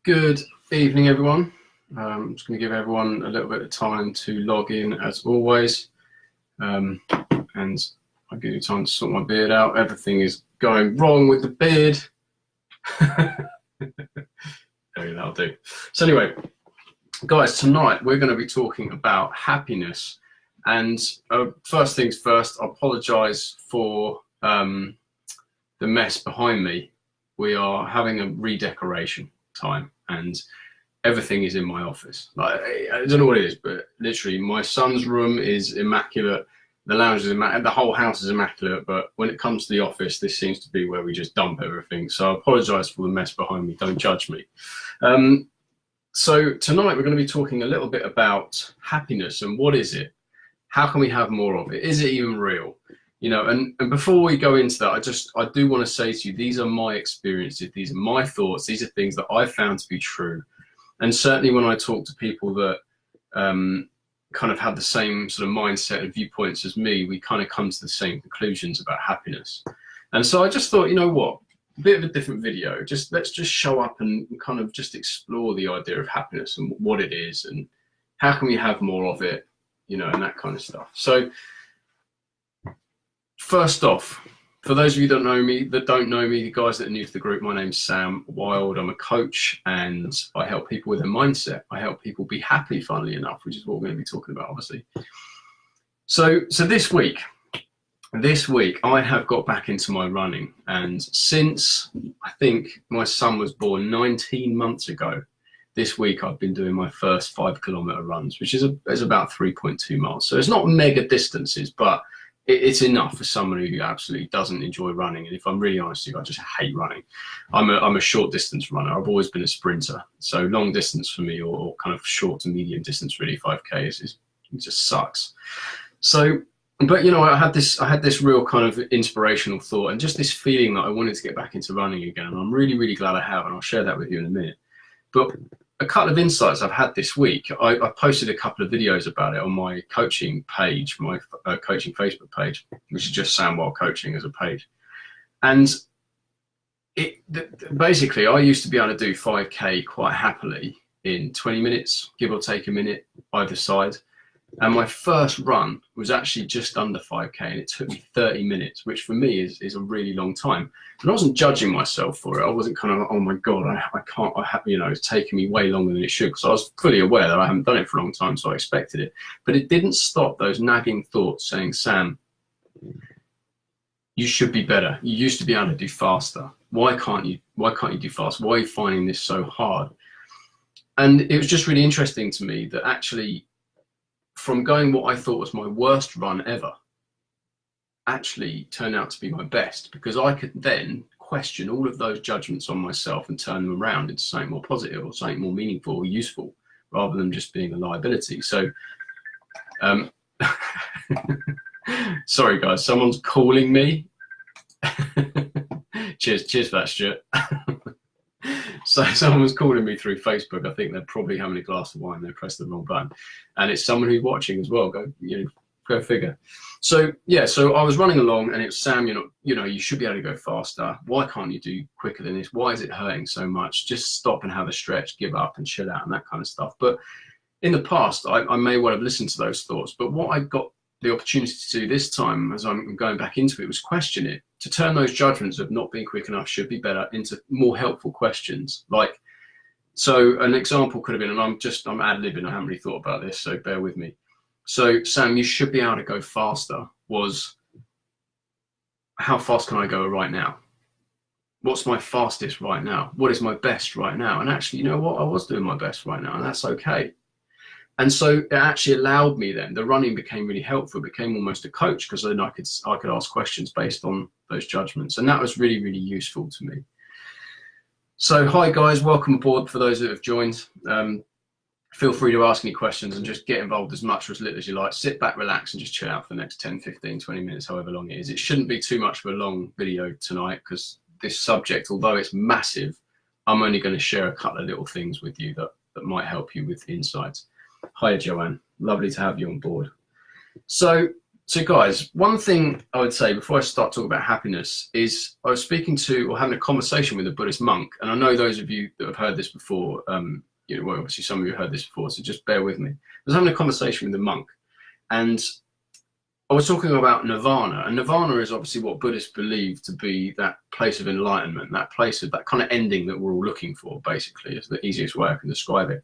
Good evening, everyone. I'm just going to give everyone a little bit of time to log in as always. And I'll give you time to sort my beard out. Everything is going wrong with the beard. That'll do. So anyway, guys, tonight we're going to be talking about happiness. And first things first, I apologise for the mess behind me. We are having a redecoration time and everything is in my office. Like, I don't know what it is, but literally my son's room is immaculate, the lounge is immaculate, the whole house is immaculate, but when it comes to the office, this seems to be where we just dump everything. So I apologise for the mess behind me, don't judge me. So tonight we're going to be talking a little bit about happiness and what is it? How can we have more of it? Is it even real? You know, and before we go into that, I do want to say to you, these are my experiences, these are my thoughts, these are things that I found to be true. And certainly when I talk to people that kind of have the same sort of mindset and viewpoints as me, we kind of come to the same conclusions about happiness. And so I just thought, you know what, a bit of a different video, let's just show up and kind of just explore the idea of happiness and what it is and how can we have more of it, you know, and that kind of stuff. So first off, for those of you that don't know me, the guys that are new to the group, my name's Sam Wild. I'm a coach and I help people with their mindset. I help people be happy, funnily enough, which is what we're going to be talking about, obviously. So this week I have got back into my running, and since I think my son was born 19 months ago, this week I've been doing my first 5-kilometer runs, which is about 3.2 miles. So it's not mega distances, but it's enough for someone who absolutely doesn't enjoy running. And if I'm really honest with you, I just hate running. I'm a short distance runner. I've always been a sprinter. So long distance for me, or kind of short to medium distance, really, 5K it just sucks. So, but you know, I had this real kind of inspirational thought and just this feeling that I wanted to get back into running again. And I'm really, really glad I have, and I'll share that with you in a minute. But a couple of insights I've had this week. I posted a couple of videos about it on my coaching page, my coaching Facebook page, which is just Sam Wild Coaching as a page. And basically, I used to be able to do 5K quite happily in 20 minutes, give or take a minute either side. And my first run was actually just under 5K, and it took me 30 minutes, which for me is a really long time. And I wasn't judging myself for it. I wasn't kind of, oh my God, I can't, you know, it's taken me way longer than it should, because I was fully aware that I haven't done it for a long time, so I expected it. But it didn't stop those nagging thoughts saying, Sam, you should be better. You used to be able to do faster. Why can't you do faster? Why are you finding this so hard? And it was just really interesting to me that actually, from going what I thought was my worst run ever, actually turned out to be my best, because I could then question all of those judgments on myself and turn them around into something more positive or something more meaningful or useful, rather than just being a liability. So, sorry guys, someone's calling me. Cheers for that, Stuart. So someone was calling me through Facebook. I think they're probably having a glass of wine. They pressed the wrong button, and it's someone who's watching as well. Go figure. So yeah, so I was running along, and it was, Sam, you should be able to go faster. Why can't you do quicker than this? Why is it hurting so much? Just stop and have a stretch, give up and chill out and that kind of stuff. But in the past, I may well have listened to those thoughts. But what I got the opportunity to do this time, as I'm going back into it, was question it, to turn those judgments of not being quick enough, should be better, into more helpful questions. Like, so an example could have been, and I'm ad-libbing, I haven't really thought about this, so bear with me. So Sam, you should be able to go faster, was, how fast can I go right now? What's my fastest right now? What is my best right now? And actually, you know what? I was doing my best right now, and that's okay. And so it actually allowed me then, the running became really helpful, it became almost a coach, because then I could ask questions based on those judgments. And that was really, really useful to me. So hi guys, welcome aboard for those that have joined. Feel free to ask any questions and just get involved as much or as little as you like. Sit back, relax, and just chill out for the next 10, 15, 20 minutes, however long it is. It shouldn't be too much of a long video tonight, because this subject, although it's massive, I'm only going to share a couple of little things with you that might help you with insights. Hi, Joanne. Lovely to have you on board. So So guys, one thing I would say before I start talking about happiness is I was speaking to or having a conversation with a Buddhist monk, and I know those of you that have heard this before, well, obviously some of you have heard this before, so just bear with me. I was having a conversation with the monk, and I was talking about nirvana, and nirvana is obviously what Buddhists believe to be that place of enlightenment, that place of that kind of ending that we're all looking for, basically, is the easiest way I can describe it.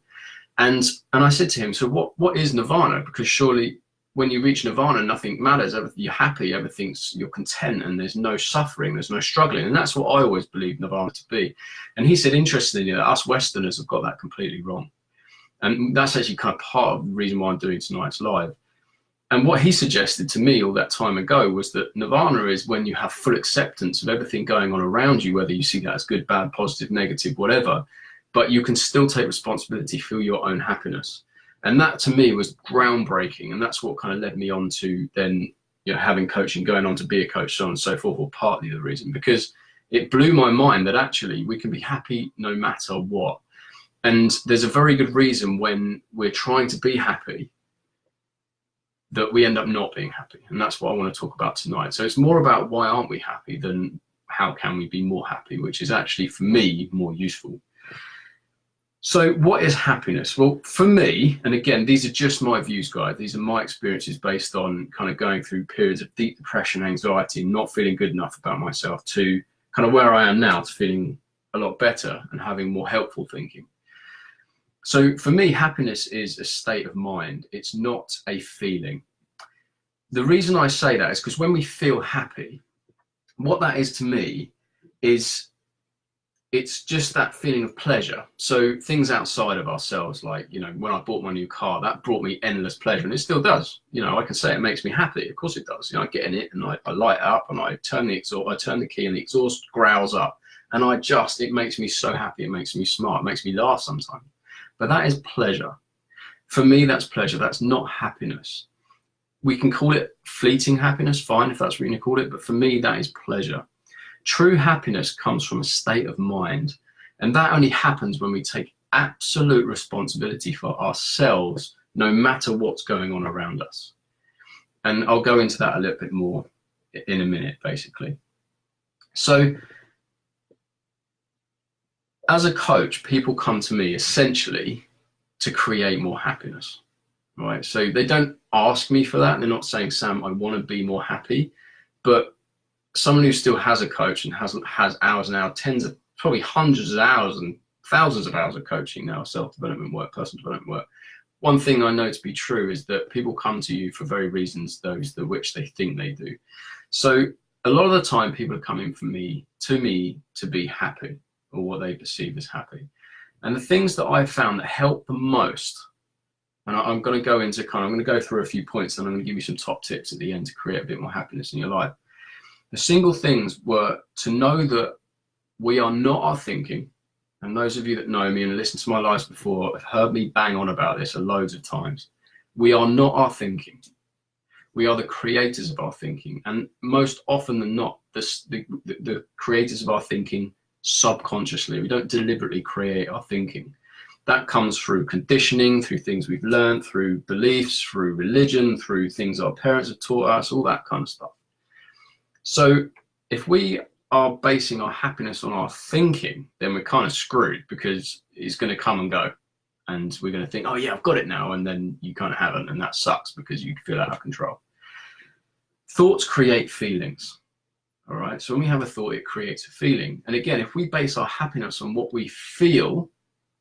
And I said to him, so what is nirvana? Because surely when you reach nirvana, nothing matters. You're happy, you're content, and there's no suffering, there's no struggling. And that's what I always believed nirvana to be. And he said, interestingly, that us Westerners have got that completely wrong. And that's actually kind of part of the reason why I'm doing tonight's live. And what he suggested to me all that time ago was that nirvana is when you have full acceptance of everything going on around you, whether you see that as good, bad, positive, negative, whatever, but you can still take responsibility for your own happiness. And that to me was groundbreaking. And that's what kind of led me on to then, having coaching, going on to be a coach, so on and so forth, or partly the reason, because it blew my mind that actually we can be happy no matter what. And there's a very good reason when we're trying to be happy that we end up not being happy. And that's what I want to talk about tonight. So it's more about why aren't we happy than how can we be more happy, which is actually, for me, more useful. So what is happiness? Well, for me, and again, these are just my views, guys. These are my experiences based on kind of going through periods of deep depression, anxiety, not feeling good enough about myself, to kind of where I am now, to feeling a lot better and having more helpful thinking. So for me, happiness is a state of mind. It's not a feeling. The reason I say that is because when we feel happy, what that is to me is it's just that feeling of pleasure. So things outside of ourselves, like, when I bought my new car, that brought me endless pleasure, and it still does. I can say it makes me happy. Of course it does. I get in it and I light up and I turn the exhaust, I turn the key and the exhaust growls up, and it makes me so happy. It makes me smart. It makes me laugh sometimes. But that is pleasure. For me, that's pleasure. That's not happiness. We can call it fleeting happiness, fine, if that's what you call it. But for me, that is pleasure. True happiness comes from a state of mind. And that only happens when we take absolute responsibility for ourselves, no matter what's going on around us. And I'll go into that a little bit more in a minute, basically. So as a coach, people come to me essentially to create more happiness, right? So they don't ask me for that. They're not saying, Sam, I want to be more happy. But someone who still has a coach and has hours and hours, probably hundreds of hours and thousands of hours of coaching now, self-development work, personal development work. One thing I know to be true is that people come to you for very reasons, those the which they think they do. So a lot of the time people are coming to me to be happy, or what they perceive as happy. And the things that I've found that help the most, and I'm going to go through a few points, and I'm going to give you some top tips at the end to create a bit more happiness in your life. The single things were to know that we are not our thinking. And those of you that know me and listened to my lives before have heard me bang on about this loads of times. We are not our thinking. We are the creators of our thinking. And most often than not, the creators of our thinking subconsciously. We don't deliberately create our thinking. That comes through conditioning, through things we've learned, through beliefs, through religion, through things our parents have taught us, all that kind of stuff. So if we are basing our happiness on our thinking, then we're kind of screwed, because it's going to come and go. And we're going to think, oh yeah, I've got it now. And then you kind of haven't. And that sucks, because you feel out of control. Thoughts create feelings. All right. So when we have a thought, it creates a feeling. And again, if we base our happiness on what we feel,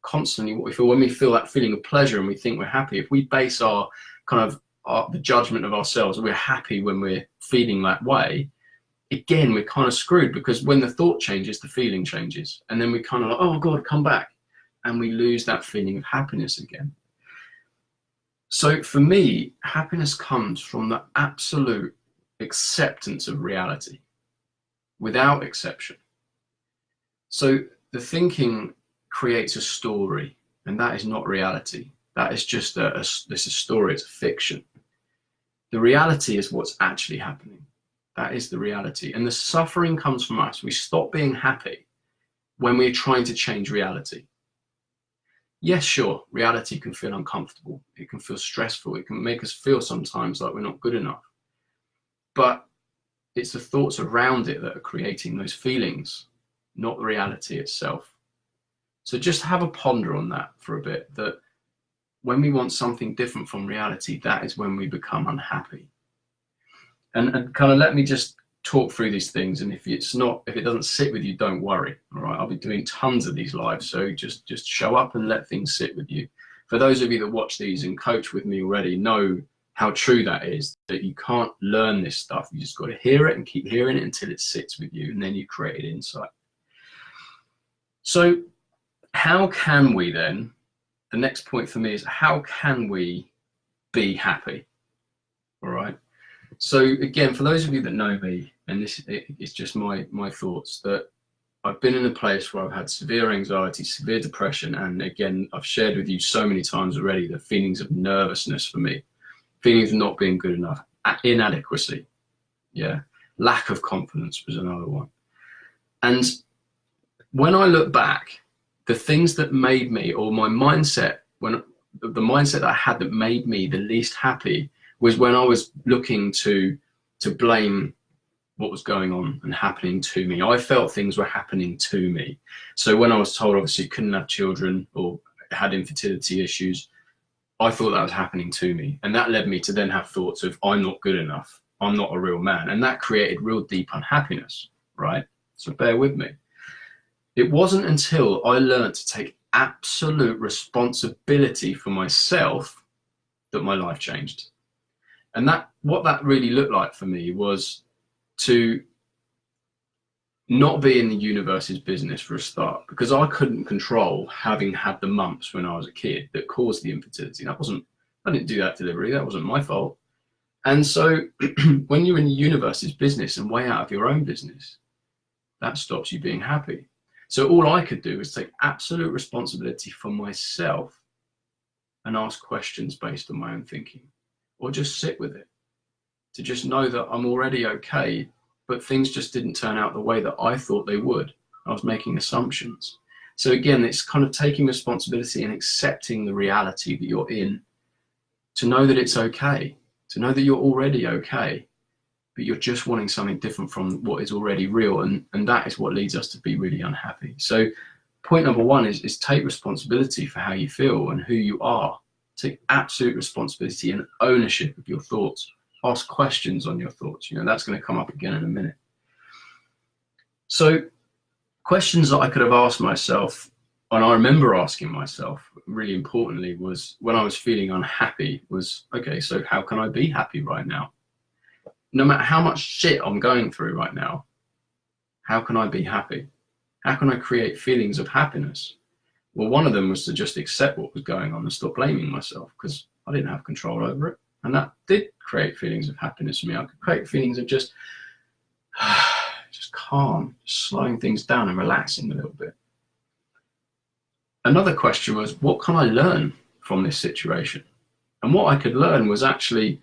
constantly what we feel, when we feel that feeling of pleasure and we think we're happy, if we base our the judgment of ourselves, we're happy when we're feeling that way, again, we're kind of screwed, because when the thought changes, the feeling changes. And then we kind of like, oh God, come back. And we lose that feeling of happiness again. So for me, happiness comes from the absolute acceptance of reality, without exception. So the thinking creates a story, and that is not reality. That is just a story, it's a fiction. The reality is what's actually happening. That is the reality. And the suffering comes from us. We stop being happy when we're trying to change reality. Yes, sure, reality can feel uncomfortable. It can feel stressful. It can make us feel sometimes like we're not good enough. but it's the thoughts around it that are creating those feelings, not the reality itself. So just have a ponder on that for a bit, that when we want something different from reality, that is when we become unhappy. And kind of let me just talk through these things. And if it doesn't sit with you, don't worry. All right. I'll be doing tons of these lives. So just show up and let things sit with you. For those of you that watch these and coach with me already, know how true that is, that you can't learn this stuff. You just got to hear it and keep hearing it until it sits with you, and then you create insight. So how can we then, the next point for me is, how can we be happy? All right. So again, for those of you that know me, and it's just my thoughts, that I've been in a place where I've had severe anxiety, severe depression, and again, I've shared with you so many times already the feelings of nervousness for me, feelings of not being good enough, inadequacy, lack of confidence was another one. And when I look back, the things that made me, or my mindset, the mindset that I had that made me the least happy, was when I was looking to blame what was going on and happening to me. I felt things were happening to me. So when I was told, obviously, couldn't have children or had infertility issues, I thought that was happening to me. And that led me to then have thoughts of, I'm not good enough, I'm not a real man. And that created real deep unhappiness, right? So bear with me. It wasn't until I learned to take absolute responsibility for myself that my life changed. And what that really looked like for me was to not be in the universe's business for a start, because I couldn't control having had the mumps when I was a kid that caused the infertility. I didn't do that deliberately, that wasn't my fault. And so when you're in the universe's business and way out of your own business, that stops you being happy. So all I could do was take absolute responsibility for myself and ask questions based on my own thinking, or just sit with it, to just know that I'm already okay, but things just didn't turn out the way that I thought they would. I was making assumptions. So again, it's kind of taking responsibility and accepting the reality that you're in, to know that it's okay, to know that you're already okay, but you're just wanting something different from what is already real. And that is what leads us to be really unhappy. So point number one is take responsibility for how you feel and who you are. Take absolute responsibility and ownership of your thoughts. Ask questions on your thoughts. That's going to come up again in a minute. So questions that I could have asked myself, and I remember asking myself really importantly, was when I was feeling unhappy, was, okay, so how can I be happy right now? No matter how much shit I'm going through right now, how can I be happy? How can I create feelings of happiness? Well, one of them was to just accept what was going on and stop blaming myself, because I didn't have control over it. And that did create feelings of happiness for me. I could create feelings of just calm, just slowing things down and relaxing a little bit. Another question was, what can I learn from this situation? And what I could learn was actually,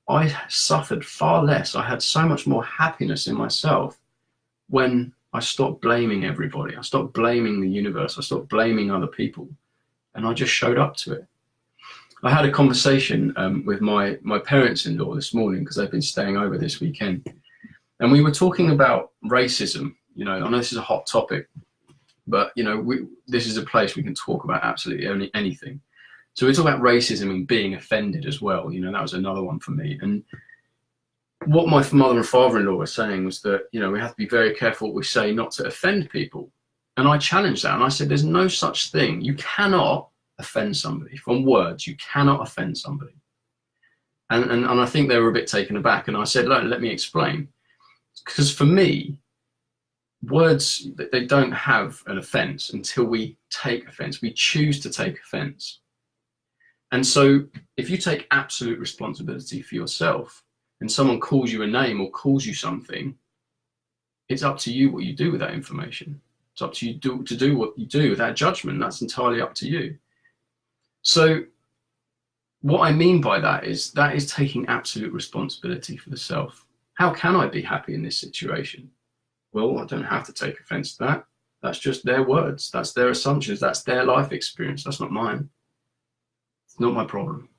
I suffered far less. I had so much more happiness in myself when I stopped blaming everybody. I stopped blaming the universe. I stopped blaming other people. And I just showed up to it. I had a conversation with my parents-in-law this morning, because they've been staying over this weekend. And we were talking about racism. I know this is a hot topic, but this is a place we can talk about absolutely anything. So we're talking about racism and being offended as well. That was another one for me. And what my mother and father-in-law were saying was that, we have to be very careful what we say, not to offend people. And I challenged that, and I said, there's no such thing. You cannot offend somebody from words. You cannot offend somebody. And I think they were a bit taken aback. And I said, let me explain. Because for me, words, they don't have an offense until we take offense. We choose to take offense. And so if you take absolute responsibility for yourself and someone calls you a name or calls you something, it's up to you what you do with that information. It's up to you to do what you do without judgment. That's entirely up to you. So what I mean by that is taking absolute responsibility for the self. How can I be happy in this situation? Well, I don't have to take offense to that. That's just their words. That's their assumptions. That's their life experience. That's not mine. It's not my problem.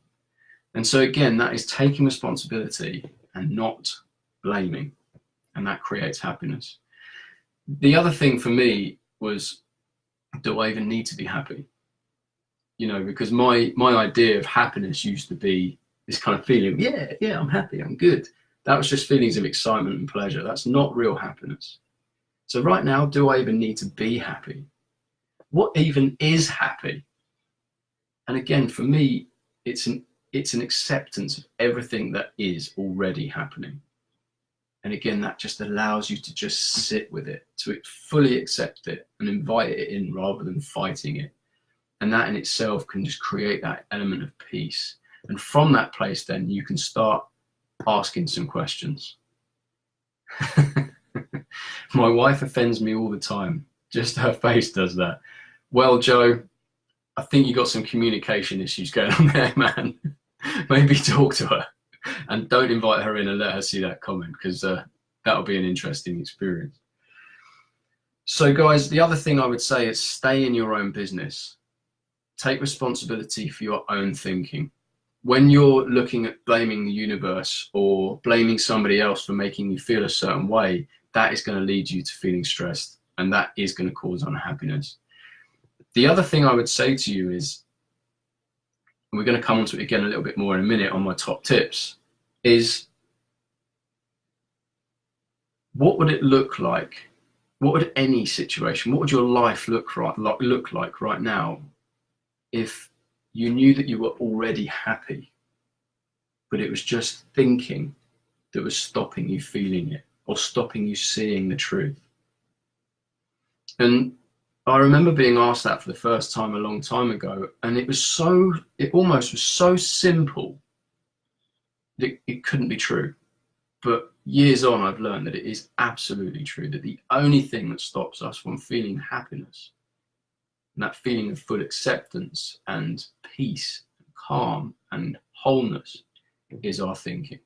And so again, that is taking responsibility and not blaming, and that creates happiness. The other thing for me was, do I even need to be happy? You know, because my idea of happiness used to be this kind of feeling, yeah, I'm happy, I'm good. That was just feelings of excitement and pleasure. That's not real happiness. So right now, do I even need to be happy? What even is happy? And again, for me, it's an acceptance of everything that is already happening. And again, that just allows you to just sit with it, to fully accept it and invite it in rather than fighting it. And that in itself can just create that element of peace. And from that place, then you can start asking some questions. My wife offends me all the time. Just her face does that. Well, Joe, I think you got some communication issues going on there, man. Maybe talk to her. And don't invite her in and let her see that comment, because that'll be an interesting experience. So guys, the other thing I would say is stay in your own business. Take responsibility for your own thinking. When you're looking at blaming the universe or blaming somebody else for making you feel a certain way, that is going to lead you to feeling stressed, and that is going to cause unhappiness. The other thing I would say to you is, we're going to come onto it again a little bit more in a minute on my top tips, is what would it look like? What would any situation, what would your life look like right now if you knew that you were already happy, but it was just thinking that was stopping you feeling it or stopping you seeing the truth? And I remember being asked that for the first time a long time ago, and it almost was so simple that it couldn't be true. But years on, I've learned that it is absolutely true, that the only thing that stops us from feeling happiness, and that feeling of full acceptance and peace, and calm and wholeness, is our thinking.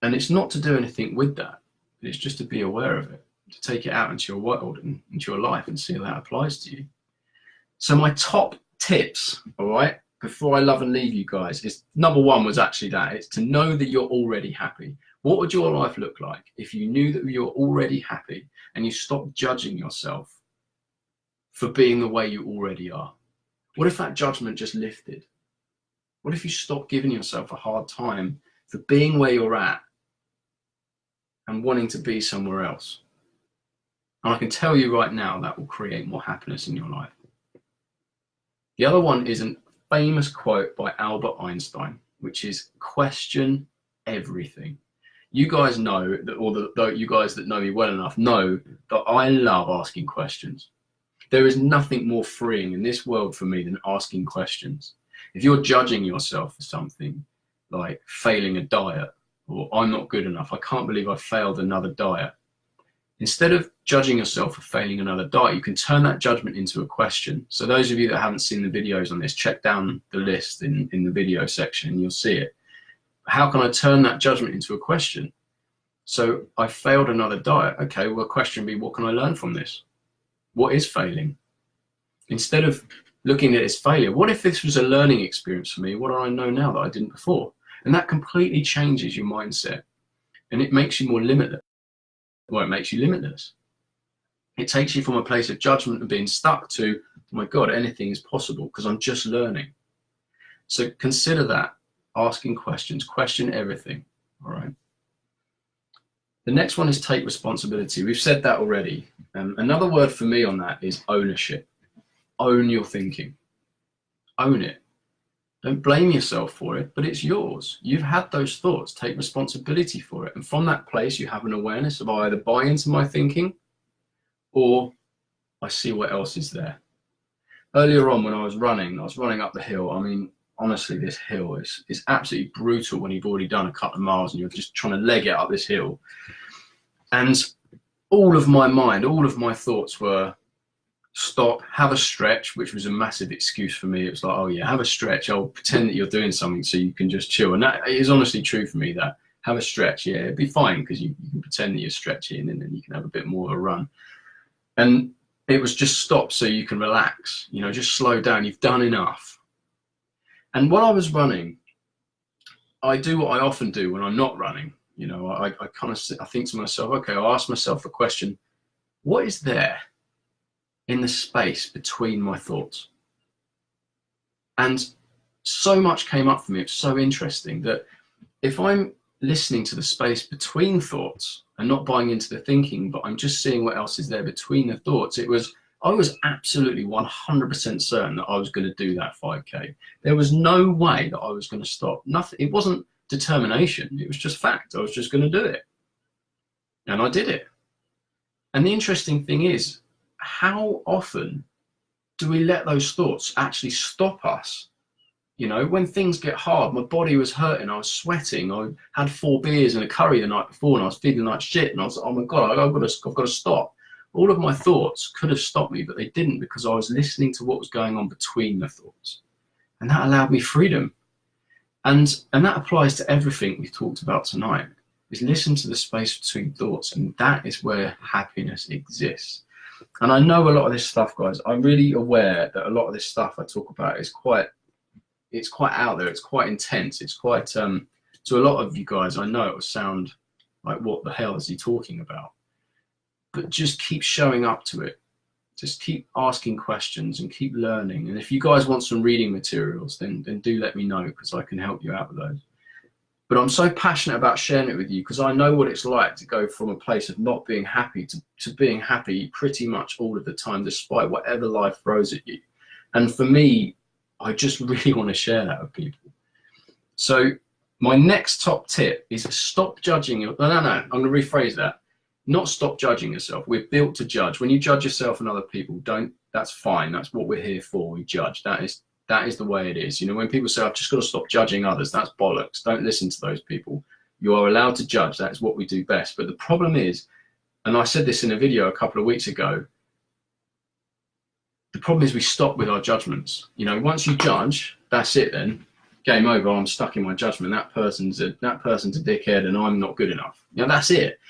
And it's not to do anything with that, it's just to be aware of it, to take it out into your world and into your life and see how that applies to you. So my top tips, all right, before I love and leave you guys, is number one was actually that. It's to know that you're already happy. What would your life look like if you knew that you're already happy and you stopped judging yourself for being the way you already are? What if that judgment just lifted? What if you stopped giving yourself a hard time for being where you're at and wanting to be somewhere else? And I can tell you right now that will create more happiness in your life. The other one is a famous quote by Albert Einstein, which is question everything. You guys know that, or you guys that know me well enough know that I love asking questions. There is nothing more freeing in this world for me than asking questions. If you're judging yourself for something like failing a diet, or I'm not good enough, I can't believe I failed another diet. Instead of judging yourself for failing another diet, you can turn that judgment into a question. So those of you that haven't seen the videos on this, check down the list in the video section and you'll see it. How can I turn that judgment into a question? So I failed another diet. Okay, well, the question would be, what can I learn from this? What is failing? Instead of looking at it as failure, what if this was a learning experience for me? What do I know now that I didn't before? And that completely changes your mindset, and it makes you more limitless. Well, it makes you limitless. It takes you from a place of judgment and being stuck to, oh my God, anything is possible because I'm just learning. So consider that, asking questions, question everything, all right? The next one is take responsibility. We've said that already. Another word for me on that is ownership. Own your thinking. Own it. Don't blame yourself for it, but it's yours. You've had those thoughts. Take responsibility for it. And from that place, you have an awareness of, I either buy into my thinking or I see what else is there. Earlier on when I was running up the hill. I mean, honestly, this hill is absolutely brutal when you've already done a couple of miles and you're just trying to leg it up this hill. And all of my mind, all of my thoughts were, stop, have a stretch, which was a massive excuse for me. It was like, oh yeah, have a stretch. I'll pretend that you're doing something so you can just chill. And that is honestly true for me, that have a stretch. Yeah, it'd be fine because you can pretend that you're stretching and then you can have a bit more of a run. And it was just stop so you can relax, you know, just slow down. You've done enough. And while I was running, I do what I often do when I'm not running. I kind of I think to myself, okay, I'll ask myself the question, what is there in the space between my thoughts? And so much came up for me. It's so interesting that if I'm listening to the space between thoughts and not buying into the thinking, but I'm just seeing what else is there between the thoughts, I was absolutely 100% certain that I was going to do that 5K. There was no way that I was going to stop. Nothing. It wasn't determination. It was just fact. I was just going to do it. And I did it. And the interesting thing is, how often do we let those thoughts actually stop us? When things get hard, my body was hurting, I was sweating, I had 4 beers and a curry the night before, and I was feeling like shit, and I was like, oh my God, I've got to stop. All of my thoughts could have stopped me, but they didn't, because I was listening to what was going on between the thoughts. And that allowed me freedom. And that applies to everything we've talked about tonight, is listen to the space between thoughts, and that is where happiness exists. And I know a lot of this stuff, guys, I'm really aware that a lot of this stuff I talk about is quite out there, it's quite intense, it's quite, to a lot of you guys, I know it will sound like, what the hell is he talking about? But just keep showing up to it. Just keep asking questions and keep learning. And if you guys want some reading materials, then do let me know, because I can help you out with those. But I'm so passionate about sharing it with you, because I know what it's like to go from a place of not being happy to being happy pretty much all of the time, despite whatever life throws at you. And for me, I just really want to share that with people. So my next top tip is stop judging. No, I'm going to rephrase that. Not stop judging yourself. We're built to judge. When you judge yourself and other people, that's fine. That's what we're here for. We judge. That is the way it is. When people say, I've just got to stop judging others, that's bollocks. Don't listen to those people. You are allowed to judge. That is what we do best. But the problem is, and I said this in a video a couple of weeks ago, the problem is we stop with our judgments. Once you judge, that's it then. Game over. I'm stuck in my judgment. That person's a dickhead and I'm not good enough. That's it.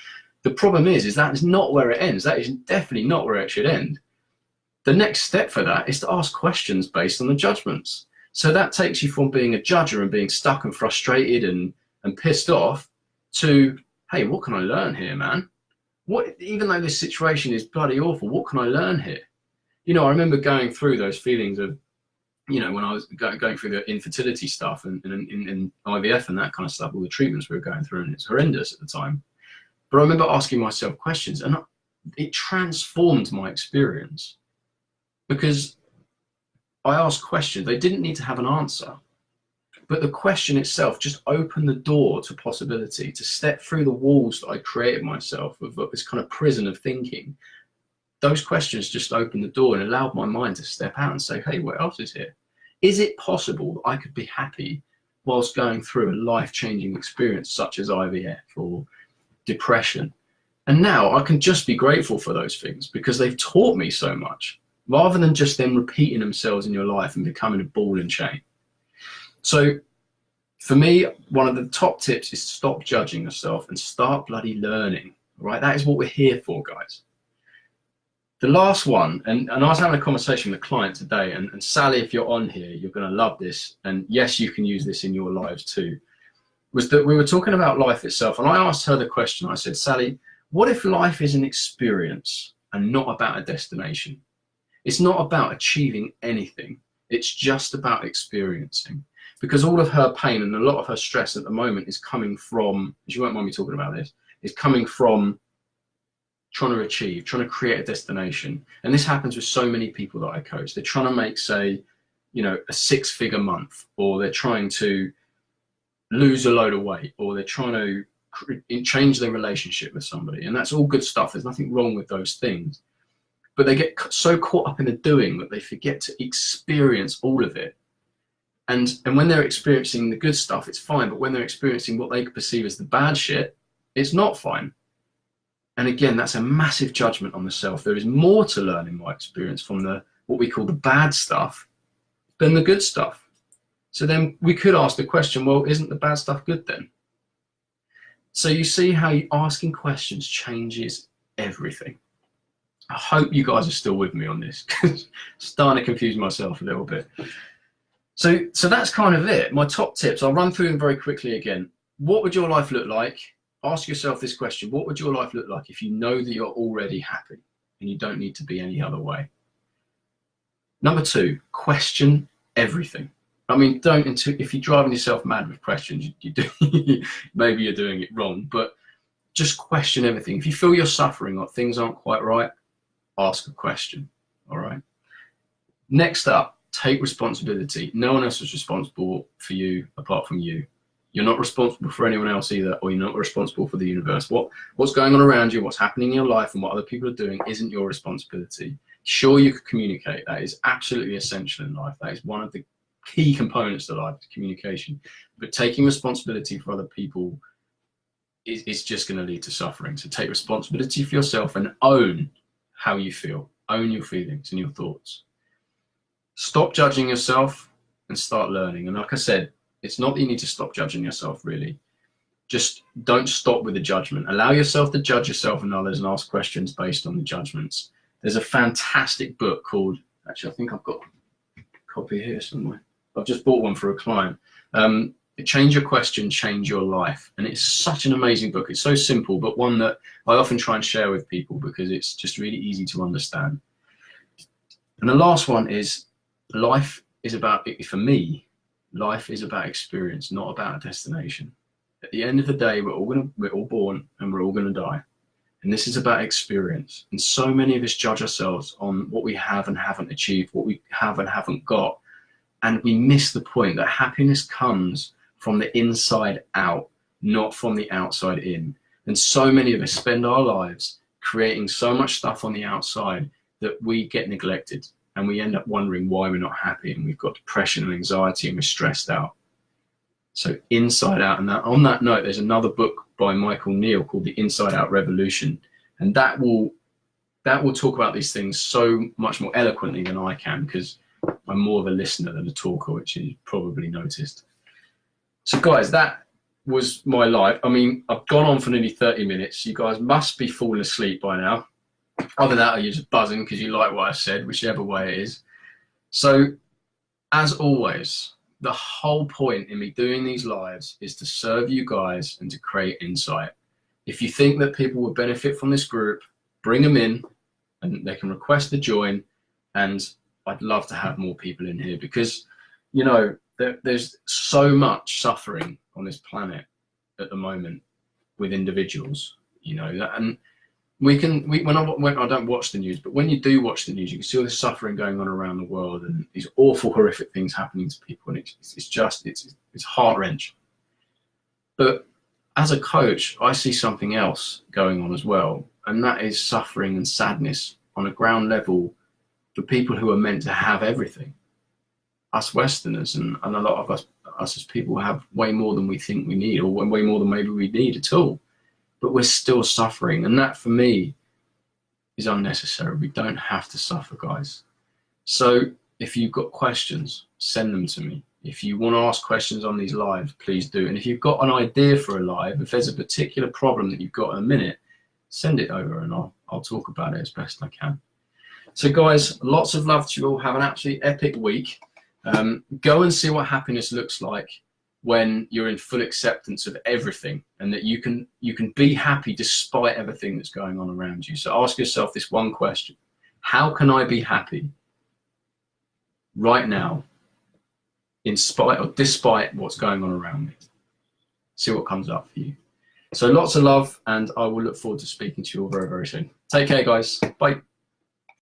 The problem is that is not where it ends. That is definitely not where it should end. The next step for that is to ask questions based on the judgments. So that takes you from being a judger and being stuck and frustrated and pissed off to, hey, what can I learn here, man? Even though this situation is bloody awful, what can I learn here? I remember going through those feelings of, when I was going through the infertility stuff and in IVF and that kind of stuff, all the treatments we were going through, and it's horrendous at the time. But I remember asking myself questions, and it transformed my experience, because I asked questions. They didn't need to have an answer, but the question itself just opened the door to possibility, to step through the walls that I created myself of this kind of prison of thinking. Those questions just opened the door and allowed my mind to step out and say, hey, what else is here? Is it possible that I could be happy whilst going through a life-changing experience such as IVF or depression? And now I can just be grateful for those things, because they've taught me so much, rather than just them repeating themselves in your life and becoming a ball and chain. So for me, one of the top tips is stop judging yourself and start bloody learning, right? That is what we're here for, guys. The last one, and I was having a conversation with a client today, and Sally, if you're on here, you're going to love this, and yes, you can use this in your lives too, was that we were talking about life itself, and I asked her the question. I said, Sally, what if life is an experience and not about a destination? It's not about achieving anything. It's just about experiencing. Because all of her pain and a lot of her stress at the moment is coming from, she won't mind me talking about this, is coming from trying to achieve, trying to create a destination. And this happens with so many people that I coach. They're trying to make, say, a 6-figure month, or they're trying to lose a load of weight, or they're trying to change their relationship with somebody. And that's all good stuff. There's nothing wrong with those things. But they get so caught up in the doing that they forget to experience all of it. And when they're experiencing the good stuff, it's fine. But when they're experiencing what they perceive as the bad shit, it's not fine. And again, that's a massive judgment on the self. There is more to learn in my experience from what we call the bad stuff than the good stuff. So then we could ask the question, well, isn't the bad stuff good then? So you see how asking questions changes everything. I hope you guys are still with me on this, because I'm starting to confuse myself a little bit. So that's kind of it. My top tips, I'll run through them very quickly again. What would your life look like? Ask yourself this question. What would your life look like if you know that you're already happy and you don't need to be any other way? Number 2, question everything. I mean, if you're driving yourself mad with questions, maybe you're doing it wrong, but just question everything. If you feel you're suffering or things aren't quite right, ask a question, all right? Next up, take responsibility. No one else is responsible for you apart from you. You're not responsible for anyone else either, or you're not responsible for the universe. What's going on around you, what's happening in your life, and what other people are doing isn't your responsibility. Sure, you could communicate. That is absolutely essential in life. That is one of the key components to life, communication. But taking responsibility for other people is just going to lead to suffering. So take responsibility for yourself and own how you feel. Own your feelings and your thoughts. Stop judging yourself and start learning. And like I said, it's not that you need to stop judging yourself, really. Just don't stop with the judgment. Allow yourself to judge yourself and others and ask questions based on the judgments. There's a fantastic book called, actually, I think I've got a copy here somewhere. I've just bought one for a client. Change Your Question, Change Your Life. And it's such an amazing book. It's so simple, but one that I often try and share with people because it's just really easy to understand. And the last one is, life is about, for me, life is about experience, not about a destination. At the end of the day, we're all born and we're all going to die. And this is about experience. And so many of us judge ourselves on what we have and haven't achieved, what we have and haven't got. And we miss the point that happiness comes from the inside out, not from the outside in. And so many of us spend our lives creating so much stuff on the outside that we get neglected. And we end up wondering why we're not happy, and we've got depression and anxiety and we're stressed out. So inside out. And on that note, there's another book by Michael Neal called The Inside Out Revolution. And that will talk about these things so much more eloquently than I can, because I'm more of a listener than a talker, which you probably noticed. So guys, that was my life. I mean, I've gone on for nearly 30 minutes. You guys must be falling asleep by now. Other than that, are you just buzzing because you like what I said, whichever way it is. So, as always, the whole point in me doing these lives is to serve you guys and to create insight. If you think that people would benefit from this group, bring them in and they can request to join. And I'd love to have more people in here because, you know, there's so much suffering on this planet at the moment with individuals, you know, and when I don't watch the news, but when you do watch the news, you can see all this suffering going on around the world and these awful, horrific things happening to people, and it's heart-wrenching. But as a coach, I see something else going on as well, and that is suffering and sadness on a ground level for people who are meant to have everything. Us Westerners and a lot of us as people have way more than we think we need, or way more than maybe we need at all. But we're still suffering, and that for me is unnecessary. We don't have to suffer, guys. So if you've got questions, send them to me. If you want to ask questions on these lives, please do. And if you've got an idea for a live, if there's a particular problem that you've got in a minute, send it over and I'll talk about it as best I can. So guys, lots of love to you all. Have an absolutely epic week. Go and see what happiness looks like when you're in full acceptance of everything, and that you can be happy despite everything that's going on around you. So ask yourself this one question: how can I be happy right now in spite or despite what's going on around me? See what comes up for you. So lots of love, and I will look forward to speaking to you all very, very soon. Take care, guys. Bye.